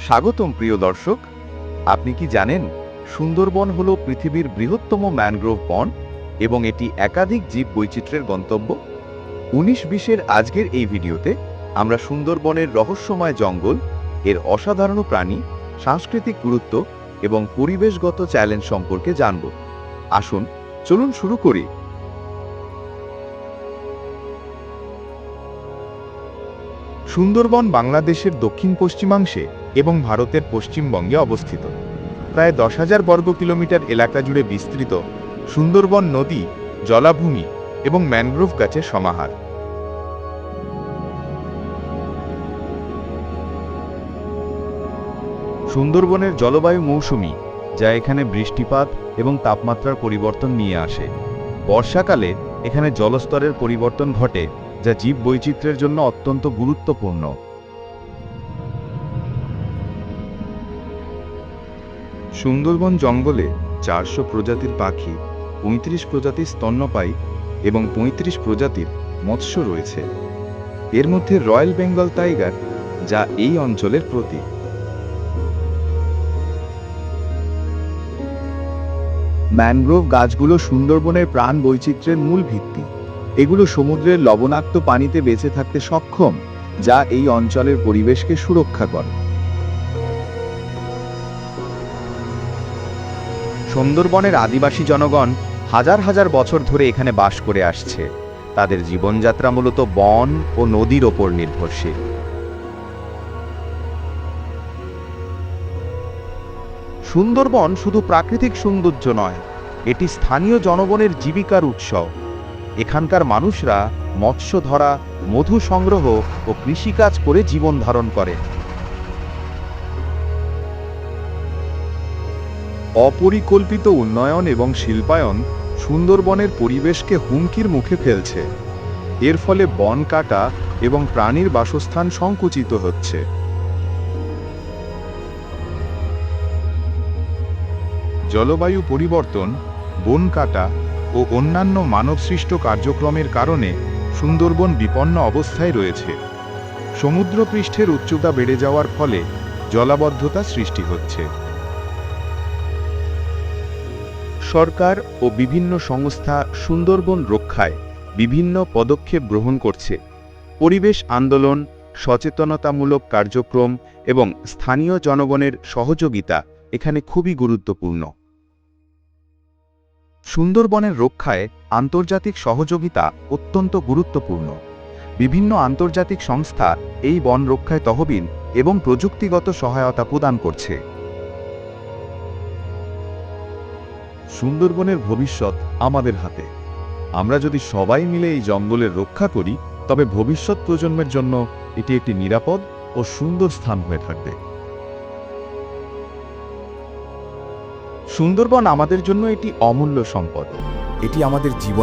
স্বাগতম প্রিয় দর্শক। আপনি কি জানেন সুন্দরবন হলো পৃথিবীর বৃহত্তম ম্যানগ্রোভ বন এবং এটি একাধিক জীব বৈচিত্র্যের গন্তব্য। 19-20-এর আজকের এই ভিডিওতে আমরা সুন্দরবনের রহস্যময় জঙ্গল, এর অসাধারণ প্রাণী, সাংস্কৃতিক গুরুত্ব এবং পরিবেশগত চ্যালেঞ্জ সম্পর্কে জানব। আসুন চলুন শুরু করি। সুন্দরবন বাংলাদেশের দক্ষিণ পশ্চিমাংশে এবং ভারতের পশ্চিমবঙ্গে অবস্থিত। প্রায় 10,000 বর্গ কিলোমিটার এলাকা জুড়ে বিস্তৃত সুন্দরবন নদী, জলাভূমি এবং ম্যানগ্রোভ গাছের সমাহার। সুন্দরবনের জলবায়ু মৌসুমী, যা এখানে বৃষ্টিপাত এবং তাপমাত্রার পরিবর্তন নিয়ে আসে। বর্ষাকালে এখানে জলস্তরের পরিবর্তন ঘটে, যা জীববৈচিত্র্যের জন্য অত্যন্ত গুরুত্বপূর্ণ। সুন্দরবন জঙ্গলে 400 প্রজাতির পাখি, 35 প্রজাতির স্তন্যপায়ী এবং 35 প্রজাতির মৎস্য রয়েছে। এর মধ্যে রয়্যাল বেঙ্গল টাইগার, যা এই অঞ্চলের প্রতীক। ম্যানগ্রোভ গাছগুলো সুন্দরবনের প্রাণ বৈচিত্র্যের মূল ভিত্তি। এগুলো সমুদ্রের লবণাক্ত পানিতে বেঁচে থাকতে সক্ষম, যা এই অঞ্চলের পরিবেশকে সুরক্ষা করে। সুন্দরবনের আদিবাসী জনগণ হাজার হাজার বছর ধরে এখানে বাস করে আসছে। তাদের জীবনযাত্রা মূলত বন ও নদীর ওপর নির্ভরশীল। সুন্দরবন শুধু প্রাকৃতিক সৌন্দর্য নয়, এটি স্থানীয় জনগণের জীবিকার উৎস। এখানকার মানুষরা মৎস্য ধরা, মধু সংগ্রহ ও কৃষিকাজ করে জীবন ধারণ করে। অপরিকল্পিত উন্নয়ন এবং শিল্পায়ন সুন্দরবনের পরিবেশকে হুমকির মুখে ফেলছে। এর ফলে বন কাটা এবং প্রাণীর বাসস্থান সংকুচিত হচ্ছে। জলবায়ু পরিবর্তন, বন কাটা ও অন্যান্য মানবসৃষ্ট কার্যক্রমের কারণে সুন্দরবন বিপন্ন অবস্থায় রয়েছে। সমুদ্রপৃষ্ঠের উচ্চতা বেড়ে যাওয়ার ফলে জলাবদ্ধতা সৃষ্টি হচ্ছে। সরকার ও বিভিন্ন সংস্থা সুন্দরবন রক্ষায় বিভিন্ন পদক্ষেপ গ্রহণ করছে। পরিবেশ আন্দোলন, সচেতনতামূলক কার্যক্রম এবং স্থানীয় জনগণের সহযোগিতা এখানে খুবই গুরুত্বপূর্ণ। সুন্দরবনের রক্ষায় আন্তর্জাতিক সহযোগিতা অত্যন্ত গুরুত্বপূর্ণ। বিভিন্ন আন্তর্জাতিক সংস্থা এই বন রক্ষায় তহবিল এবং প্রযুক্তিগত সহায়তা প্রদান করছে। সুন্দরবনের ভবিষ্যৎ আমাদের হাতে। আমরা যদি সবাই মিলে এই জঙ্গলের রক্ষা করি, তবে ভবিষ্যৎ প্রজন্মের জন্য এটি একটি নিরাপদ ও সুন্দর স্থান হয়ে থাকবে। সুন্দরবন আমাদের জন্য এটি অমূল্য সম্পদ। এটি আমাদের জীবন